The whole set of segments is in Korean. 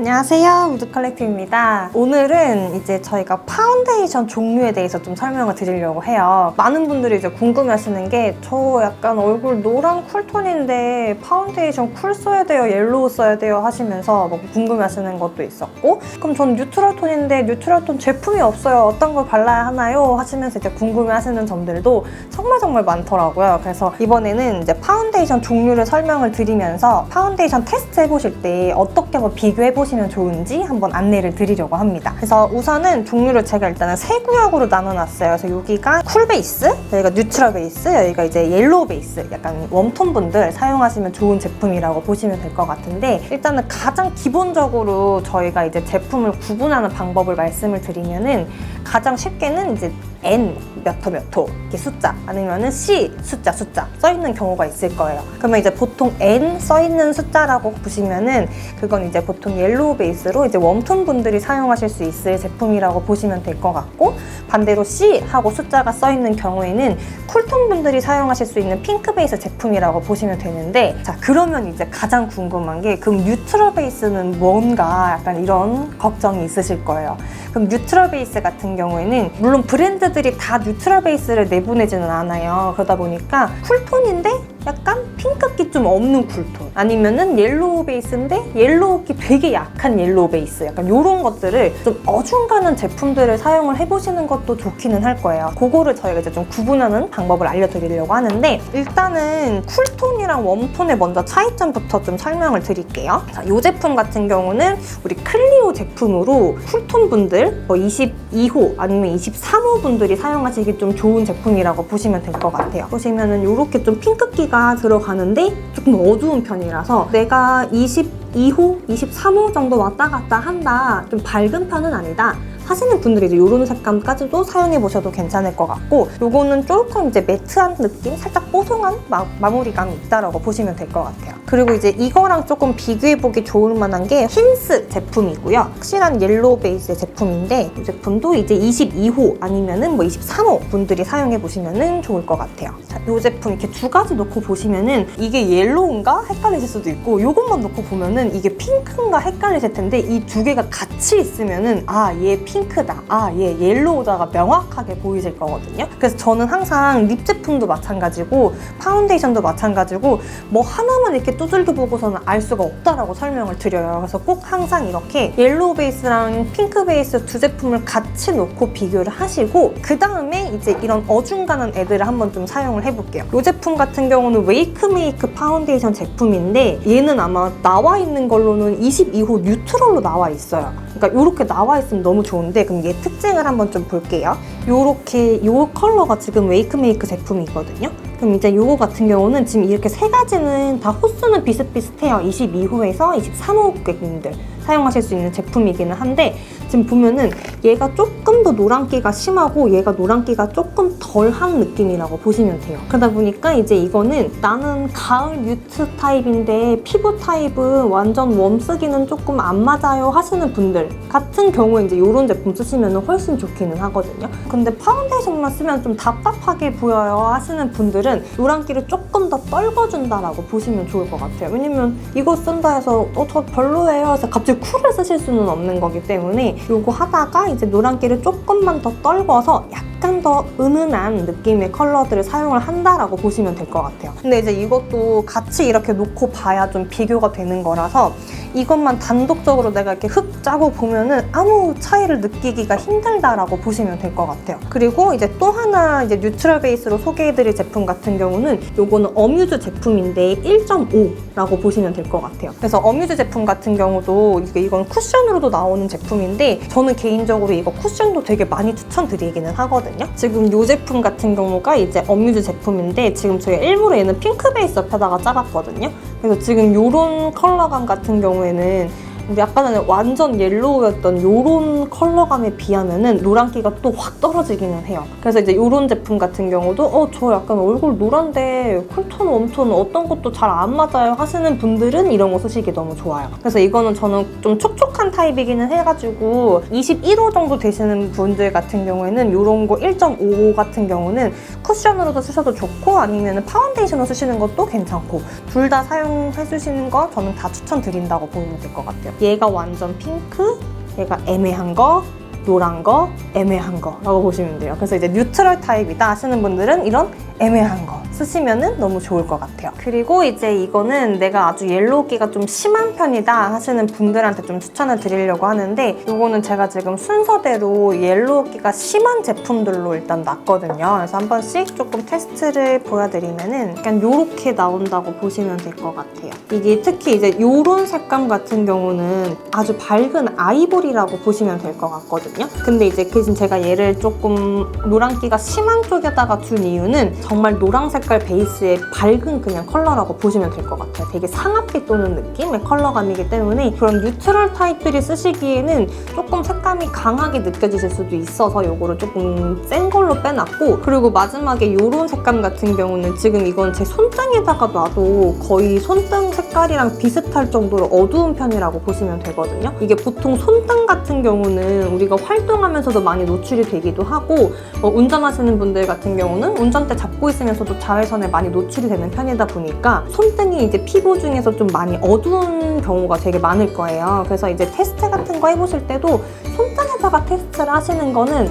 안녕하세요, 우드컬렉티브입니다. 오늘은 이제 저희가 파운데이션 종류에 대해서 좀 설명을 드리려고 해요. 많은 분들이 이제 궁금해하시는 게 저 약간 얼굴 노란 쿨톤인데 파운데이션 쿨 써야 돼요, 옐로우 써야 돼요 하시면서 뭐 궁금해하시는 것도 있었고, 그럼 전 뉴트럴 톤인데 뉴트럴 톤 제품이 없어요, 어떤 걸 발라야 하나요? 하시면서 이제 궁금해하시는 점들도 정말 많더라고요. 그래서 이번에는 이제 파운데이션 종류를 설명을 드리면서 파운데이션 테스트 해보실 때 어떻게 한번 비교해보시면 좋은지 한번 안내를 드리려고 합니다. 그래서 우선은 종류를 제가 일단은 세 구역으로 나눠놨어요. 그래서 여기가 쿨 베이스, 여기가 뉴트럴 베이스, 여기가 이제 옐로우 베이스, 약간 웜톤 분들 사용하시면 좋은 제품이라고 보시면 될 것 같은데, 일단은 가장 기본적으로 저희가 이제 제품을 구분하는 방법을 말씀을 드리면은 가장 쉽게는 이제 N 몇 호 이렇게 숫자, 아니면은 C 숫자 써있는 경우가 있을 거예요. 그러면 이제 보통 N 써있는 숫자라고 보시면은 그건 이제 보통 옐로우 베이스로 이제 웜톤 분들이 사용하실 수 있을 제품이라고 보시면 될 것 같고, 반대로 C 하고 숫자가 써있는 경우에는 쿨톤 분들이 사용하실 수 있는 핑크 베이스 제품이라고 보시면 되는데, 자 그러면 이제 가장 궁금한 게 그럼 뉴트럴 베이스는 뭔가 약간 이런 걱정이 있으실 거예요. 그럼 뉴트럴 베이스 같은 경우에는 물론 브랜드들이 다 뉴트럴 베이스를 내보내지는 않아요. 그러다 보니까 쿨톤인데 약간 핑크기 좀 없는 쿨톤, 아니면은 옐로우 베이스인데 옐로우기 되게 약한 옐로우 베이스, 약간 이런 것들을 좀 어중간한 제품들을 사용을 해보시는 것도 좋기는 할 거예요. 그거를 저희가 이제 좀 구분하는 방법을 알려드리려고 하는데, 일단은 쿨톤이랑 웜톤의 먼저 차이점부터 좀 설명을 드릴게요. 자, 이 제품 같은 경우는 우리 클리오 제품으로 쿨톤 분들, 뭐 22호 아니면 23호 분들이 사용하시기 좀 좋은 제품이라고 보시면 될 것 같아요. 보시면은 이렇게 좀 핑크기가 들어가는데 조금 어두운 편이라서 내가 22호, 23호 정도 왔다 갔다 한다, 좀 밝은 편은 아니다 하시는 분들이 이제 이런 색감까지도 사용해 보셔도 괜찮을 것 같고, 요거는 조금 이제 매트한 느낌, 살짝 뽀송한 마무리감이 있다라고 보시면 될 것 같아요. 그리고 이제 이거랑 조금 비교해보기 좋을 만한 게 힌스 제품이고요. 확실한 옐로우 베이스의 제품인데, 이 제품도 이제 22호 아니면은 뭐 23호 분들이 사용해 보시면은 좋을 것 같아요. 자, 이 제품 이렇게 두 가지 놓고 보시면은 이게 옐로우인가 헷갈리실 수도 있고, 요것만 놓고 보면은 이게 핑크인가 헷갈리실 텐데, 이 두 개가 같이 있으면은 아, 얘 핑크다, 아, 얘 옐로우다가 명확하게 보이실 거거든요. 그래서 저는 항상 립 제품도 마찬가지고 파운데이션도 마찬가지고 뭐 하나만 이렇게 두들겨 보고서는 알 수가 없다라고 설명을 드려요. 그래서 꼭 항상 이렇게 옐로우 베이스랑 핑크 베이스 두 제품을 같이 놓고 비교를 하시고, 그 다음에 이제 이런 어중간한 애들을 한번 좀 사용을 해볼게요. 이 제품 같은 경우는 웨이크메이크 파운데이션 제품인데, 얘는 아마 나와 있는 걸로는 22호 뉴트럴로 나와 있어요. 그러니까 이렇게 나와 있으면 너무 좋은데, 그럼 얘 특징을 한번 좀 볼게요. 요렇게 요 컬러가 지금 웨이크메이크 제품이거든요. 그럼 이제 요거 같은 경우는 지금 이렇게 세 가지는 다 호수는 비슷비슷해요. 22호에서 23호 고객님들 사용하실 수 있는 제품이기는 한데, 지금 보면은 얘가 조금 더 노란기가 심하고 얘가 노란기가 조금 덜한 느낌이라고 보시면 돼요. 그러다 보니까 이제 이거는 나는 가을 뮤트 타입인데 피부 타입은 완전 웜 쓰기는 조금 안 맞아요 하시는 분들 같은 경우에 이제 이런 제품 쓰시면 훨씬 좋기는 하거든요. 근데 파운데이션만 쓰면 좀 답답하게 보여요 하시는 분들은 노란기를 조금 더 떨궈준다라고 보시면 좋을 것 같아요. 왜냐면 이거 쓴다 해서 저 별로예요 해서 갑자기 쿨을 쓰실 수는 없는 거기 때문에 요거 하다가 이제 노란기를 조금만 더 떨궈서 약간 더 은은한 느낌의 컬러들을 사용을 한다라고 보시면 될 것 같아요. 근데 이제 이것도 같이 이렇게 놓고 봐야 좀 비교가 되는 거라서 이것만 단독적으로 내가 이렇게 흑 짜고 보면은 아무 차이를 느끼기가 힘들다라고 보시면 될 것 같아요. 그리고 이제 또 하나 이제 뉴트럴 베이스로 소개해드릴 제품 같은 경우는 요거는 어뮤즈 제품인데 1.5라고 보시면 될 것 같아요. 그래서 어뮤즈 제품 같은 경우도 이건 쿠션으로도 나오는 제품인데, 저는 개인적으로 이거 쿠션도 되게 많이 추천드리기는 하거든요. 지금 이 제품 같은 경우가 이제 어뮤즈 제품인데, 지금 저희가 일부러 얘는 핑크 베이스 옆에다가 짜봤거든요. 그래서 지금 이런 컬러감 같은 경우에는 약간 전에 완전 옐로우였던 이런 컬러감에 비하면은 노란기가 또 확 떨어지기는 해요. 그래서 이제 이런 제품 같은 경우도 저 약간 얼굴 노란데 쿨톤, 웜톤 어떤 것도 잘 안 맞아요 하시는 분들은 이런 거 쓰시기 너무 좋아요. 그래서 이거는 저는 좀 촉촉한 타입이기는 해가지고 21호 정도 되시는 분들 같은 경우에는 이런 거 1.5 같은 경우는 쿠션으로도 쓰셔도 좋고, 아니면 파운데이션으로 쓰시는 것도 괜찮고, 둘 다 사용해 주시는 거 저는 다 추천드린다고 보면 될 것 같아요. 얘가 완전 핑크, 얘가 애매한 거, 노란 거, 애매한 거라고 보시면 돼요. 그래서 이제 뉴트럴 타입이다 하시는 분들은 이런 애매한 거 쓰시면은 너무 좋을 것 같아요. 그리고 이제 이거는 내가 아주 옐로우기가 좀 심한 편이다 하시는 분들한테 좀 추천을 드리려고 하는데, 이거는 제가 지금 순서대로 옐로우기가 심한 제품들로 일단 놨거든요. 그래서 한 번씩 조금 테스트를 보여드리면은 약간 요렇게 나온다고 보시면 될 것 같아요. 이게 특히 이제 요런 색감 같은 경우는 아주 밝은 아이보리라고 보시면 될 것 같거든요. 근데 이제 대신 제가 얘를 조금 노란기가 심한 쪽에다가 둔 이유는 정말 노란 색깔 베이스의 밝은 그냥 컬러라고 보시면 될 것 같아요. 되게 상아빛 도는 느낌의 컬러감이기 때문에 그런 뉴트럴 타입들이 쓰시기에는 조금 색감이 강하게 느껴지실 수도 있어서 요거를 조금 센 걸로 빼놨고, 그리고 마지막에 요런 색감 같은 경우는 지금 이건 제 손등에다가 놔도 거의 손등 색깔이랑 비슷할 정도로 어두운 편이라고 보시면 되거든요. 이게 보통 손등 같은 경우는 우리가 활동하면서도 많이 노출이 되기도 하고, 운전하시는 분들 같은 경우는 운전대 잡고 있으면서도 자외선에 많이 노출이 되는 편이다 보니까 손등이 이제 피부 중에서 좀 많이 어두운 경우가 되게 많을 거예요. 그래서 이제 테스트 같은 거 해보실 때도 손등에다가 테스트를 하시는 거는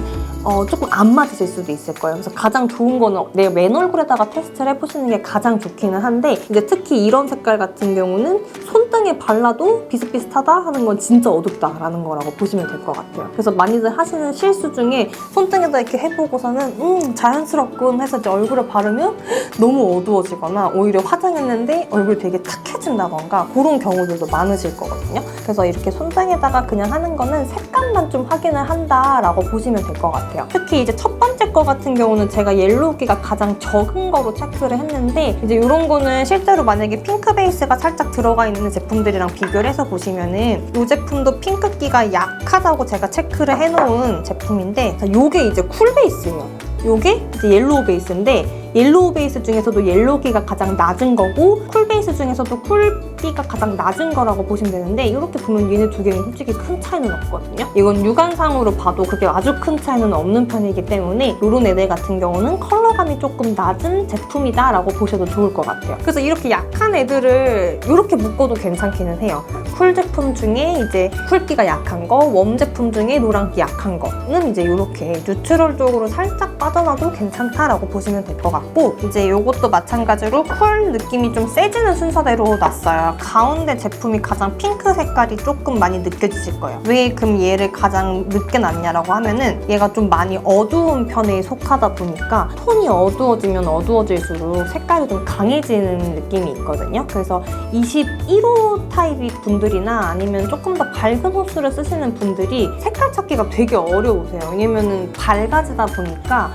조금 안 맞으실 수도 있을 거예요. 그래서 가장 좋은 거는 내 맨 얼굴에다가 테스트를 해보시는 게 가장 좋기는 한데, 이제 특히 이런 색깔 같은 경우는 손등에 발라도 비슷비슷하다 하는 건 진짜 어둡다라는 거라고 보시면 될 것 같아요. 그래서 많이들 하시는 실수 중에 손등에다 이렇게 해보고서는 자연스럽군 해서 이제 얼굴에 바르면 너무 어두워지거나 오히려 화장했는데 얼굴 되게 탁해진다던가 그런 경우들도 많으실 거거든요. 그래서 이렇게 손등에다가 그냥 하는 거는 색감만 좀 확인을 한다라고 보시면 될 것 같아요. 특히 이제 첫 번째 거 같은 경우는 제가 옐로우기가 가장 적은 거로 체크를 했는데, 이제 이런 거는 실제로 만약에 핑크 베이스가 살짝 들어가 있는 제품들이랑 비교를 해서 보시면은 이 제품도 핑크기가 약하다고 제가 체크를 해놓은 제품인데, 요게 이제 쿨 베이스예요. 요게 이제 옐로우 베이스인데, 옐로우 베이스 중에서도 옐로우기가 가장 낮은 거고 쿨 베이스 중에서도 쿨기가 가장 낮은 거라고 보시면 되는데, 이렇게 보면 얘네 두 개는 솔직히 큰 차이는 없거든요. 이건 육안상으로 봐도 그게 아주 큰 차이는 없는 편이기 때문에 이런 애들 같은 경우는 컬러감이 조금 낮은 제품이다 라고 보셔도 좋을 것 같아요. 그래서 이렇게 약한 애들을 이렇게 묶어도 괜찮기는 해요. 쿨 제품 중에 이제 쿨기가 약한 거, 웜 제품 중에 노란기 약한 거는 이제 이렇게 뉴트럴 쪽으로 살짝 빠져나도 괜찮다라고 보시면 될 것 같고, 이제 이것도 마찬가지로 쿨 느낌이 좀 세지는 순서대로 놨어요. 가운데 제품이 가장 핑크 색깔이 조금 많이 느껴지실 거예요. 왜 그럼 얘를 가장 늦게 놨냐라고 하면은 얘가 좀 많이 어두운 편에 속하다 보니까 톤이 어두워지면 어두워질수록 색깔이 좀 강해지는 느낌이 있거든요. 그래서 21호 타입이 분들이나 아니면 조금 더 밝은 호수를 쓰시는 분들이 색깔 찾기가 되게 어려우세요. 왜냐면은 밝아지다 보니까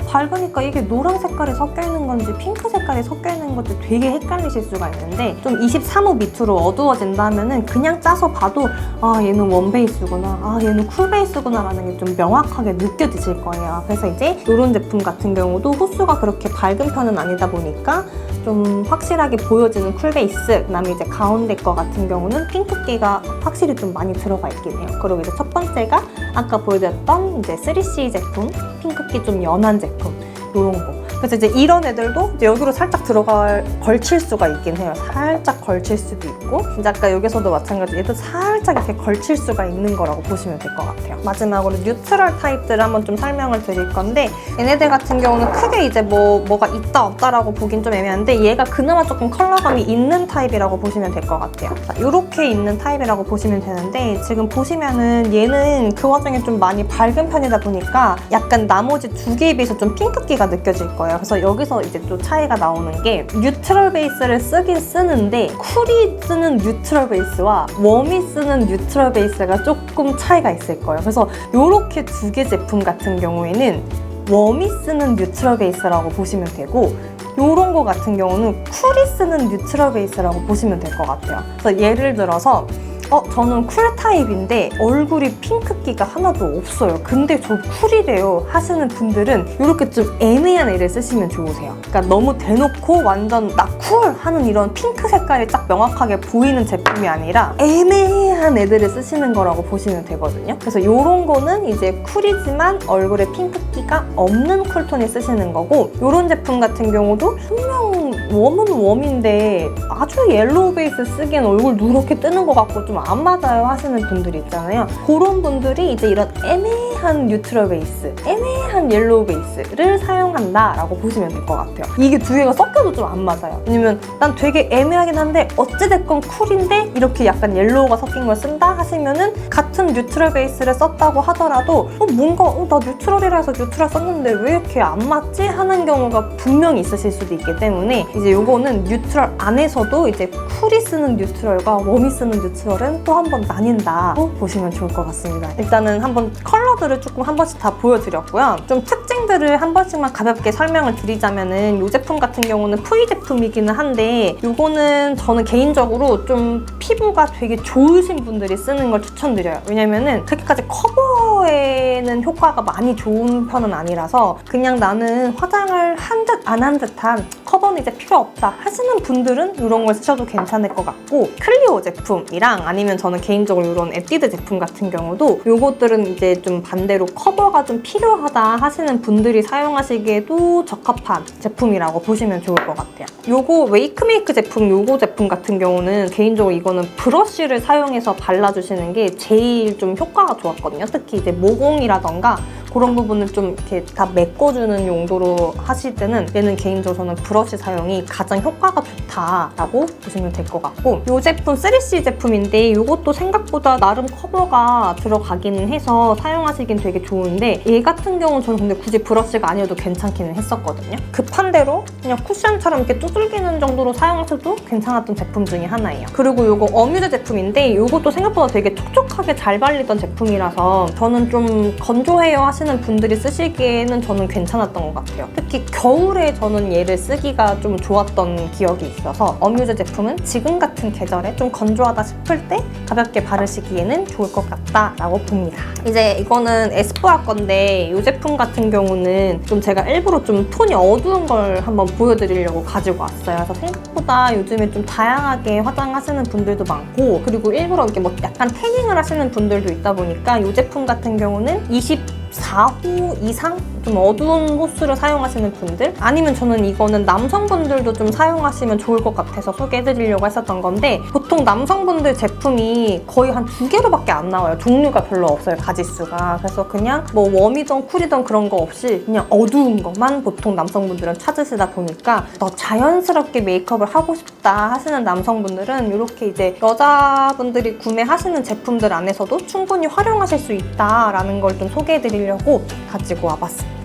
밝으니까 이게 노란 색깔이 섞여 있는 건지 핑크 색깔이 섞여 있는 건지 되게 헷갈리실 수가 있는데, 좀 23호 밑으로 어두워진다 하면은 그냥 짜서 봐도 얘는 웜 베이스구나, 얘는 쿨 베이스구나 라는 게 좀 명확하게 느껴지실 거예요. 그래서 이제 이런 제품 같은 경우도 호수가 그렇게 밝은 편은 아니다 보니까 좀 확실하게 보여지는 쿨 베이스, 그다음에 이제 가운데 거 같은 경우는 핑크기가 확실히 좀 많이 들어가 있긴 해요. 그리고 이제 첫 번째가 아까 보여드렸던 이제 3C 제품, 핑크기 좀 연한 제품, 요런 거. 그래서 이제 이런 애들도 이제 여기로 살짝 걸칠 수가 있긴 해요. 살짝 걸칠 수도 있고, 이제 아까 여기서도 마찬가지 얘도 살짝 이렇게 걸칠 수가 있는 거라고 보시면 될 것 같아요. 마지막으로 뉴트럴 타입들을 한번 좀 설명을 드릴 건데, 얘네들 같은 경우는 크게 이제 뭐가 있다 없다라고 보긴 좀 애매한데, 얘가 그나마 조금 컬러감이 있는 타입이라고 보시면 될 것 같아요. 이렇게 있는 타입이라고 보시면 되는데, 지금 보시면은 얘는 그 와중에 좀 많이 밝은 편이다 보니까 약간 나머지 두 개에 비해서 좀 핑크기가 느껴질 거예요. 그래서 여기서 이제 또 차이가 나오는 게, 뉴트럴 베이스를 쓰긴 쓰는데 쿨이 쓰는 뉴트럴 베이스와 웜이 쓰는 뉴트럴 베이스가 조금 차이가 있을 거예요. 그래서 이렇게 두 개 제품 같은 경우에는 웜이 쓰는 뉴트럴 베이스라고 보시면 되고, 이런 거 같은 경우는 쿨이 쓰는 뉴트럴 베이스라고 보시면 될 것 같아요. 그래서 예를 들어서 저는 쿨 타입인데 얼굴이 핑크기가 하나도 없어요. 근데 저 쿨이래요 하시는 분들은 이렇게 좀 애매한 애를 쓰시면 좋으세요. 그러니까 너무 대놓고 완전 나 쿨 하는 이런 핑크 색깔이 딱 명확하게 보이는 제품이 아니라 애매한 애들을 쓰시는 거라고 보시면 되거든요. 그래서 이런 거는 이제 쿨이지만 얼굴에 핑크기가 없는 쿨톤을 쓰시는 거고, 이런 제품 같은 경우도 분명 그냥 웜은 웜인데 아주 옐로우 베이스 쓰기엔 얼굴 누렇게 뜨는 것 같고 좀 안 맞아요 하시는 분들이 있잖아요. 그런 분들이 이제 이런 애매한 뉴트럴 베이스, 애매한 옐로우 베이스를 사용한다라고 보시면 될 것 같아요. 이게 두 개가 섞여도 좀 안 맞아요. 왜냐면 난 되게 애매하긴 한데 어찌됐건 쿨인데 이렇게 약간 옐로우가 섞인 걸 쓴다 하시면은 같은 뉴트럴 베이스를 썼다고 하더라도 뭔가 나 뉴트럴이라 해서 뉴트럴 썼는데 왜 이렇게 안 맞지? 하는 경우가 분명히 있으실 수도 있기 때문에 이제 요거는 뉴트럴 안에서도 이제 쿨이 쓰는 뉴트럴과 웜이 쓰는 뉴트럴은 또 한 번 나뉜다고 보시면 좋을 것 같습니다. 일단은 한번 컬러들을 조금 한 번씩 다 보여드렸고요. 좀 특징들을 한 번씩만 가볍게 설명을 드리자면은 이 제품 같은 경우는 프리 제품이기는 한데 요거는 저는 개인적으로 좀 피부가 되게 좋으신 분들이 쓰는 걸 추천드려요. 왜냐면은 그렇게까지 커버에는 효과가 많이 좋은 편은 아니라서 그냥 나는 화장을 한 듯 안 한 듯한 커버는 이제 필요 없다 하시는 분들은 이런 걸 쓰셔도 괜찮을 것 같고, 클리오 제품이랑 아니면 저는 개인적으로 이런 에뛰드 제품 같은 경우도 요것들은 이제 좀 반대로 커버가 좀 필요하다 하시는 분들이 사용하시기에도 적합한 제품이라고 보시면 좋을 것 같아요. 요거 웨이크메이크 제품, 요거 제품 같은 경우는 개인적으로 이거는 브러쉬를 사용해서 발라주시는 게 제일 좀 효과가 좋았거든요. 특히 이제 모공이라던가 그런 부분을 좀 이렇게 다 메꿔주는 용도로 하실 때는 얘는 개인적으로 저는 브러쉬 사용이 가장 효과가 좋다라고 보시면 될 것 같고, 이 제품 3C 제품인데 이것도 생각보다 나름 커버가 들어가기는 해서 사용하시긴 되게 좋은데 얘 같은 경우는 저는 근데 굳이 브러쉬가 아니어도 괜찮기는 했었거든요. 급한 대로 그냥 쿠션처럼 이렇게 두들기는 정도로 사용하셔도 괜찮았던 제품 중에 하나예요. 그리고 이거 어뮤즈 제품인데 이것도 생각보다 되게 촉촉하게 잘 발리던 제품이라서 저는 좀 건조해요 하시는 분들이 쓰시기에는 저는 괜찮았던 것 같아요. 특히 겨울에 저는 얘를 쓰기가 좀 좋았던 기억이 있어서 어뮤즈 제품은 지금 같은 계절에 좀 건조하다 싶을 때 가볍게 바르시기에는 좋을 것 같다라고 봅니다. 이제 이거는 에스쁘아 건데 이 제품 같은 경우는 좀 제가 일부러 좀 톤이 어두운 걸 한번 보여드리려고 가지고 왔어요. 그래서 생각보다 요즘에 좀 다양하게 화장하시는 분들도 많고, 그리고 일부러 이렇게 뭐 약간 태닝을 하시는 분들도 있다 보니까 이 제품 같은 경우는 24호 이상 좀 어두운 호수를 사용하시는 분들, 아니면 저는 이거는 남성분들도 좀 사용하시면 좋을 것 같아서 소개해드리려고 했었던 건데, 보통 남성분들 제품이 거의 한 2개로밖에 안 나와요. 종류가 별로 없어요, 가지수가. 그래서 그냥 뭐 웜이든 쿨이든 그런 거 없이 그냥 어두운 것만 보통 남성분들은 찾으시다 보니까 더 자연스럽게 메이크업을 하고 싶다 하시는 남성분들은 이렇게 이제 여자분들이 구매하시는 제품들 안에서도 충분히 활용하실 수 있다라는 걸 좀 소개해드리려고 가지고 와봤습니다.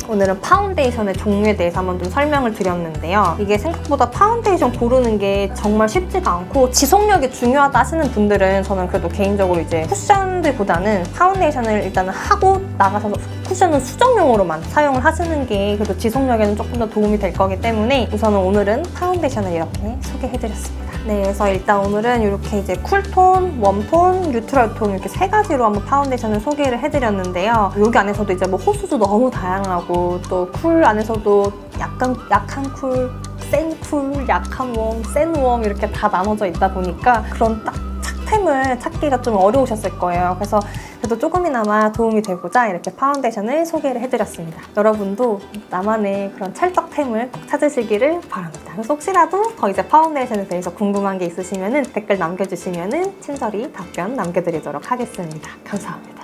오늘은 파운데이션의 종류에 대해서 한번 좀 설명을 드렸는데요. 이게 생각보다 파운데이션 고르는 게 정말 쉽지가 않고 지속력이 중요하다 하시는 분들은 저는 그래도 개인적으로 이제 쿠션들보다는 파운데이션을 일단은 하고 나가서 쿠션은 수정용으로만 사용을 하시는 게 그래도 지속력에는 조금 더 도움이 될 거기 때문에 우선은 오늘은 파운데이션을 이렇게 소개해드렸습니다. 네, 그래서 일단 오늘은 이렇게 이제 쿨톤, 웜톤, 뉴트럴톤 이렇게 세 가지로 한번 파운데이션을 소개를 해드렸는데요. 여기 안에서도 이제 뭐 호수도 너무 다양하고 또 쿨 안에서도 약간 약한 쿨, 센 쿨, 약한 웜, 센 웜 이렇게 다 나눠져 있다 보니까 그런 딱 착템을 찾기가 좀 어려우셨을 거예요. 그래서 그래도 조금이나마 도움이 되고자 이렇게 파운데이션을 소개를 해드렸습니다. 여러분도 나만의 그런 찰떡템을 꼭 찾으시기를 바랍니다. 그래서 혹시라도 더 이제 파운데이션에 대해서 궁금한 게 있으시면 댓글 남겨주시면 친절히 답변 남겨드리도록 하겠습니다. 감사합니다.